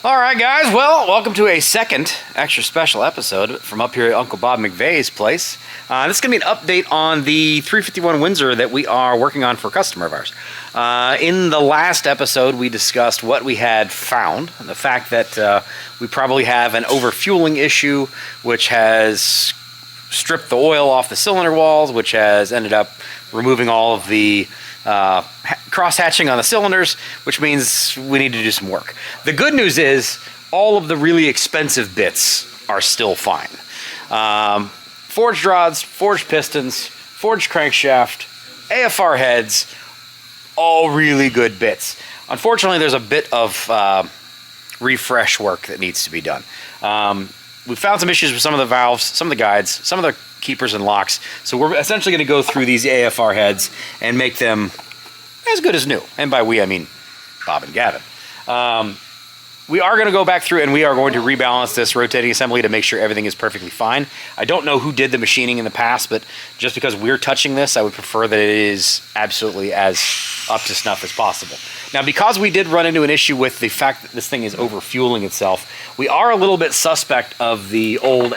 All right, guys. Well, welcome to a second extra special episode from up here at Uncle Bob McVay's place. This is going to be an update on the 351 Windsor that we are working on for a customer of ours. In the last episode, we discussed what we had found, and the fact that we probably have an overfueling issue, which has stripped the oil off the cylinder walls, which has ended up removing all of the cross-hatching on the cylinders, which means we need to do some work. The good news is all of the really expensive bits are still fine. Forged rods, forged pistons, forged crankshaft, AFR heads, all really good bits. Unfortunately, there's a bit of refresh work that needs to be done. We found some issues with some of the valves, some of the guides, some of the keepers and locks. So we're essentially going to go through these AFR heads and make them as good as new. And by we, I mean Bob and Gavin. We are going to go back through and we are going to rebalance this rotating assembly to make sure everything is perfectly fine. I don't know who did the machining in the past, but just because we're touching this, I would prefer that it is absolutely as up to snuff as possible. Now, because we did run into an issue with the fact that this thing is overfueling itself, we are a little bit suspect of the old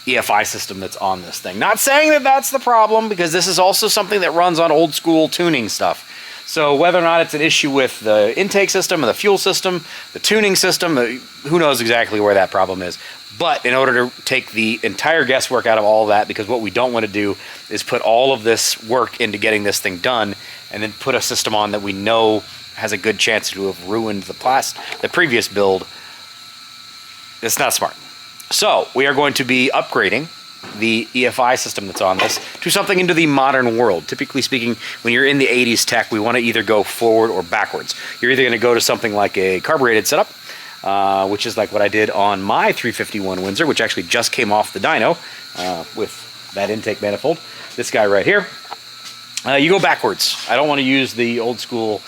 EFI system that's on this thing. Not saying that that's the problem, because this is also something that runs on old school tuning stuff. So whether or not it's an issue with the intake system, or the fuel system, the tuning system, who knows exactly where that problem is. But in order to take the entire guesswork out of all of that, because what we don't want to do is put all of this work into getting this thing done and then put a system on that we know has a good chance to have ruined the previous build. It's not smart. So we are going to be upgrading the EFI system that's on this to something into the modern world. Typically speaking, when you're in the 80s tech, we want to either go forward or backwards. You're either going to go to something like a carbureted setup, which is like what I did on my 351 Windsor, which actually just came off the dyno with that intake manifold. This guy right here. You go backwards. I don't want to use the old school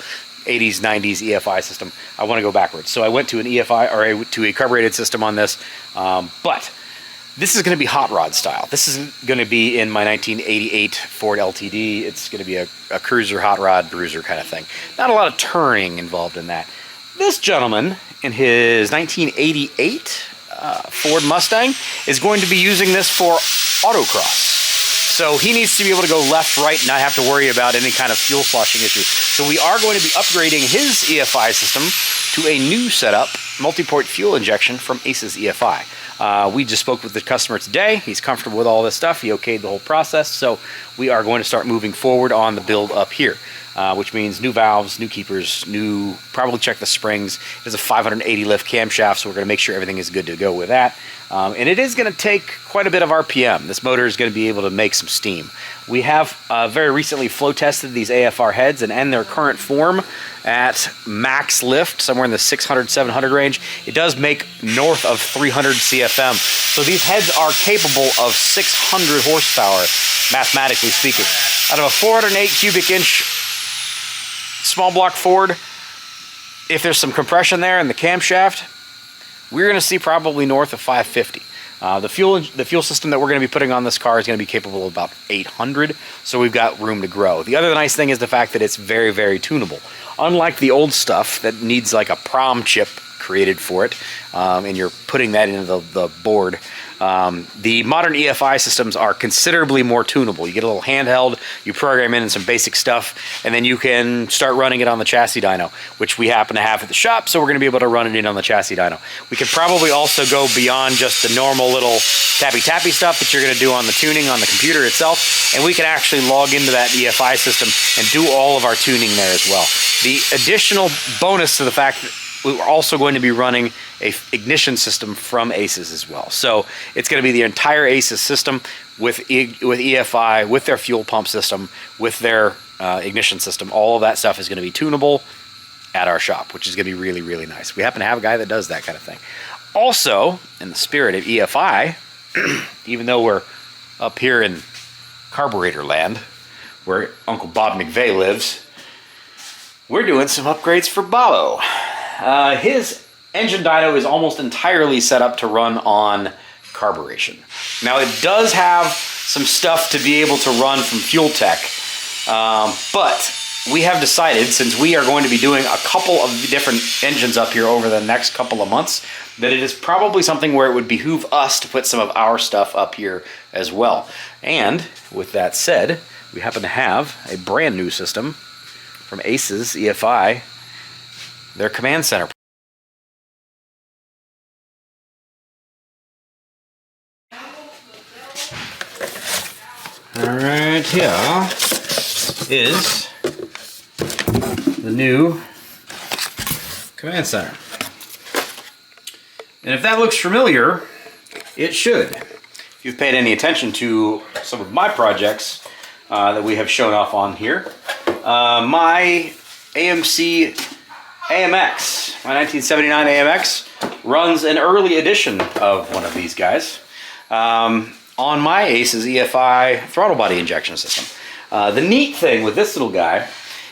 80s, 90s EFI system. I want to go backwards. So I went to an EFI, or to a carbureted system on this, but this is going to be hot rod style. This is going to be in my 1988 Ford LTD. It's going to be a cruiser, hot rod, bruiser kind of thing. Not a lot of turning involved in that. This gentleman, in his 1988 Ford Mustang, is going to be using this for autocross. So he needs to be able to go left, right, and not have to worry about any kind of fuel sloshing issue. So we are going to be upgrading his EFI system to a new setup, multi-port fuel injection from ACES EFI. We just spoke with the customer today. He's comfortable with all this stuff. He okayed the whole process. So we are going to start moving forward on the build up here, which means new valves, new keepers, probably check the springs. It has a 580 lift camshaft, so we're going to make sure everything is good to go with that. And it is going to take quite a bit of RPM. This motor is going to be able to make some steam. We have very recently flow tested these AFR heads, and in their current form at max lift, somewhere in the 600, 700 range, it does make north of 300 CFM. So these heads are capable of 600 horsepower, mathematically speaking. Out of a 408 cubic inch small block Ford, if there's some compression there in the camshaft, we're going to see probably north of 550. The fuel system that we're going to be putting on this car is going to be capable of about 800, so we've got room to grow. The other nice thing is the fact that it's very, very tunable. Unlike the old stuff that needs like a prom chip created for it, and you're putting that into the board, the modern EFI systems are considerably more tunable. You get a little handheld, you program in some basic stuff, and then you can start running it on the chassis dyno, which we happen to have at the shop, so we're going to be able to run it in on the chassis dyno. We could probably also go beyond just the normal little tappy-tappy stuff that you're going to do on the tuning on the computer itself, and we can actually log into that EFI system and do all of our tuning there as well. The additional bonus to the fact that we're also going to be running a ignition system from ACES as well. So it's going to be the entire ACES system with EFI, with their fuel pump system, with their ignition system. All of that stuff is going to be tunable at our shop, which is going to be really, really nice. We happen to have a guy that does that kind of thing. Also, in the spirit of EFI, even though we're up here in carburetor land, where Uncle Bob McVay lives, we're doing some upgrades for Bobo. His engine dyno is almost entirely set up to run on carburation. Now, it does have some stuff to be able to run from fuel tech, but we have decided, since we are going to be doing a couple of different engines up here over the next couple of months, that it is probably something where it would behoove us to put some of our stuff up here as well. And with that said, we happen to have a brand new system from ACES, EFI, their command center. All right, here is the new command center. And if that looks familiar, it should. If you've paid any attention to some of my projects that we have shown off on here, my AMC AMX, my 1979 AMX, runs an early edition of one of these guys on my ACES EFI throttle body injection system. The neat thing with this little guy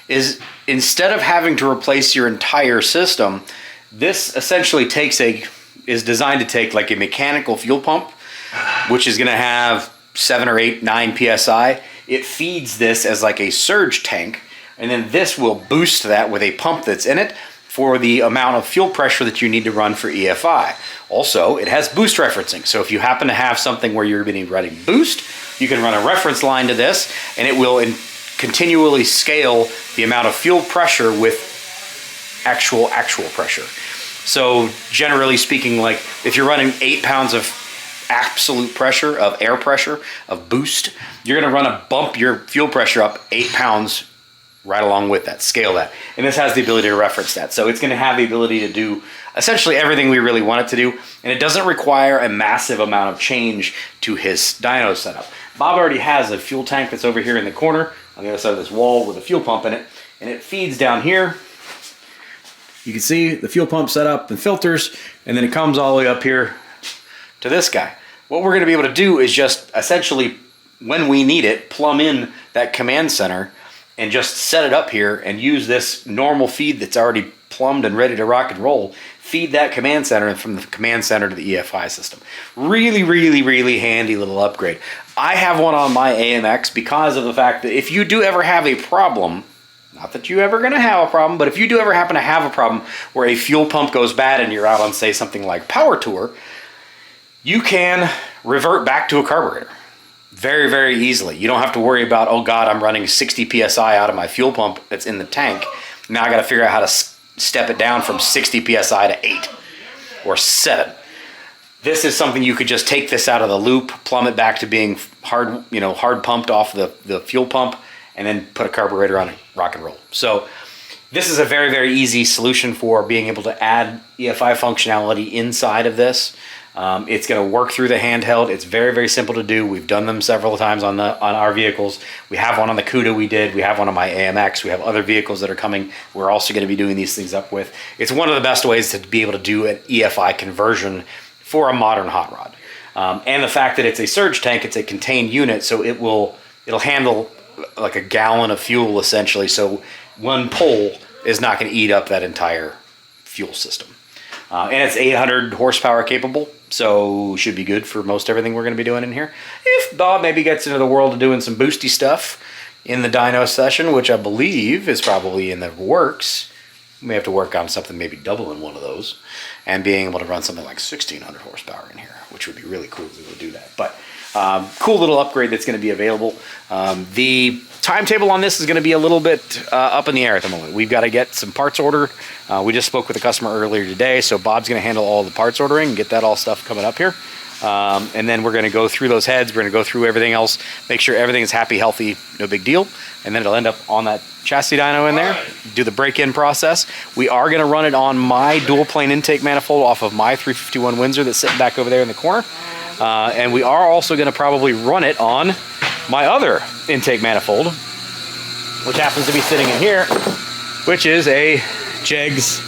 is instead of having to replace your entire system, this essentially is designed to take like a mechanical fuel pump, which is going to have 7 or 8, 9 psi. It feeds this as like a surge tank, and then this will boost that with a pump that's in it for the amount of fuel pressure that you need to run for EFI. Also, it has boost referencing, so if you happen to have something where you're going to be running boost, you can run a reference line to this, and it will continually scale the amount of fuel pressure with actual pressure. So generally speaking, like if you're running 8 pounds of absolute pressure, of air pressure, of boost, you're going to bump your fuel pressure up 8 pounds right along with that, scale that. And this has the ability to reference that. So it's going to have the ability to do essentially everything we really want it to do. And it doesn't require a massive amount of change to his dyno setup. Bob already has a fuel tank that's over here in the corner on the other side of this wall with a fuel pump in it. And it feeds down here. You can see the fuel pump set up and filters, and then it comes all the way up here to this guy. What we're going to be able to do is just essentially, when we need it, plumb in that command center and just set it up here and use this normal feed that's already plumbed and ready to rock and roll, feed that command center, and from the command center to the EFI system. Really, really, really handy little upgrade. I have one on my AMX because of the fact that if you do ever have a problem, not that you're ever going to have a problem, but if you do ever happen to have a problem where a fuel pump goes bad and you're out on, say, something like Power Tour, you can revert back to a carburetor very, very easily. You don't have to worry about, oh God, I'm running 60 psi out of my fuel pump that's in the tank. Now I got to figure out how to step it down from 60 psi to 8 or 7. This is something you could just take this out of the loop, plumb it back to being hard pumped off the fuel pump, and then put a carburetor on it, rock and roll. So this is a very, very easy solution for being able to add EFI functionality inside of this. It's going to work through the handheld. It's very, very simple to do. We've done them several times on our vehicles. We have one on the Cuda we did. We have one on my AMX. We have other vehicles that are coming we're also going to be doing these things up with. It's one of the best ways to be able to do an EFI conversion for a modern hot rod. And the fact that it's a surge tank, it's a contained unit, so it'll handle like a gallon of fuel essentially. So one pole is not going to eat up that entire fuel system. And it's 800 horsepower capable, so should be good for most everything we're going to be doing in here. If Bob maybe gets into the world of doing some boosty stuff in the dyno session, which I believe is probably in the works, we may have to work on something, maybe doubling one of those, and being able to run something like 1600 horsepower in here, which would be really cool if we would do that. But cool little upgrade that's going to be available. The timetable on this is going to be a little bit up in the air at the moment. We've got to get some parts ordered. We just spoke with a customer earlier today, so Bob's going to handle all the parts ordering and get that all stuff coming up here. And then we're going to go through those heads. We're going to go through everything else, make sure everything is happy, healthy, no big deal. And then it'll end up on that chassis dyno in there, do the break-in process. We are going to run it on my dual plane intake manifold off of my 351 Windsor that's sitting back over there in the corner. And we are also going to probably run it on my other intake manifold, which happens to be sitting in here, which is a Jegs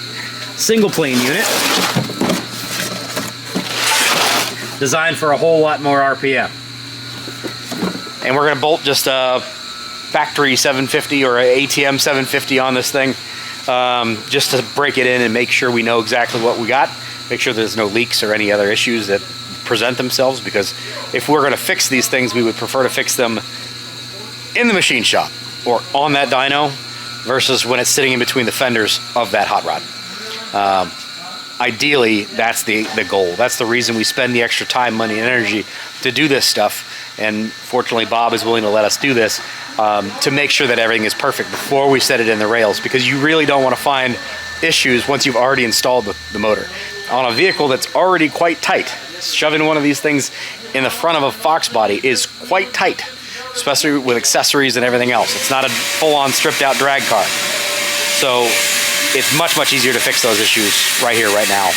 single plane unit designed for a whole lot more RPM. And we're going to bolt just a factory 750 or a ATM 750 on this thing, just to break it in and make sure we know exactly what we got, make sure there's no leaks or any other issues that present themselves, because if we're going to fix these things, we would prefer to fix them in the machine shop or on that dyno versus when it's sitting in between the fenders of that hot rod. Ideally, that's the goal. That's the reason we spend the extra time, money, and energy to do this stuff. And fortunately, Bob is willing to let us do this to make sure that everything is perfect before we set it in the rails, because you really don't want to find issues once you've already installed the motor. On a vehicle that's already quite tight, shoving one of these things in the front of a Fox body is quite tight, especially with accessories and everything else. It's not a full-on stripped-out drag car. So it's much, much easier to fix those issues right here, right now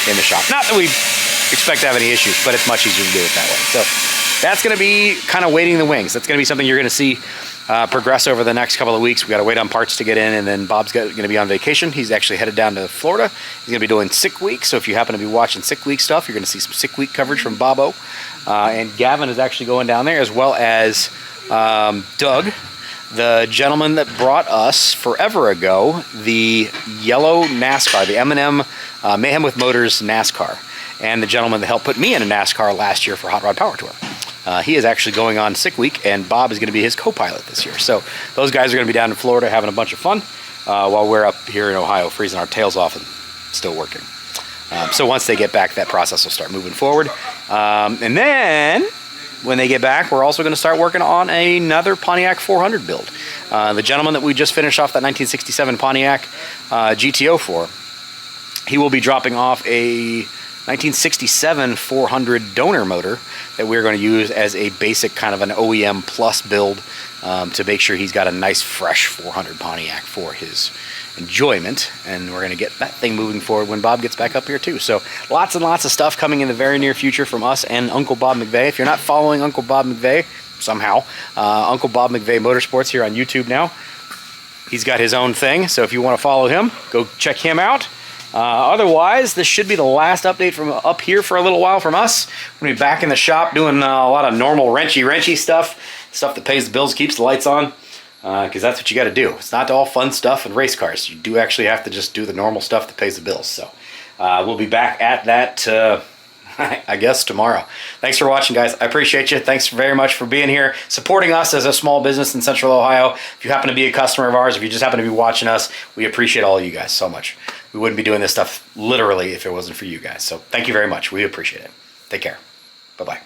in the shop. Not that we expect to have any issues, but it's much easier to do it that way. So that's going to be kind of waiting in the wings. That's going to be something you're going to see progress over the next couple of weeks. We got to wait on parts to get in, and then Bob's going to be on vacation. He's actually headed down to Florida. He's going to be doing sick week. So if you happen to be watching sick week stuff, you're going to see some sick week coverage from Bobo. And Gavin is actually going down there, as well as Doug, the gentleman that brought us forever ago the yellow NASCAR, the M&M Mayhem with Motors NASCAR, and the gentleman that helped put me in a NASCAR last year for Hot Rod Power Tour. He is actually going on sick week, and Bob is going to be his co-pilot this year. So those guys are going to be down in Florida having a bunch of fun while we're up here in Ohio freezing our tails off and still working. So once they get back, that process will start moving forward. And then when they get back, we're also going to start working on another Pontiac 400 build. The gentleman that we just finished off that 1967 Pontiac GTO for, he will be dropping off a 1967 400 donor motor that we're going to use as a basic kind of an OEM plus build to make sure he's got a nice fresh 400 Pontiac for his enjoyment. And we're going to get that thing moving forward when Bob gets back up here too. So lots and lots of stuff coming in the very near future from us and Uncle Bob McVay. If you're not following Uncle Bob McVay somehow, Uncle Bob McVay Motorsports here on YouTube now. He's got his own thing, so if you want to follow him, go check him out. Otherwise, this should be the last update from up here for a little while from us. We'll be back in the shop doing a lot of normal wrenchy stuff that pays the bills, keeps the lights on, because that's what you got to do. It's not all fun stuff and race cars. You do actually have to just do the normal stuff that pays the bills. So we'll be back at that, I guess, tomorrow. Thanks for watching, guys. I appreciate you. Thanks very much for being here, supporting us as a small business in Central Ohio. If you happen to be a customer of ours, if you just happen to be watching us, we appreciate all of you guys so much. We wouldn't be doing this stuff literally if it wasn't for you guys. So thank you very much. We appreciate it. Take care. Bye-bye.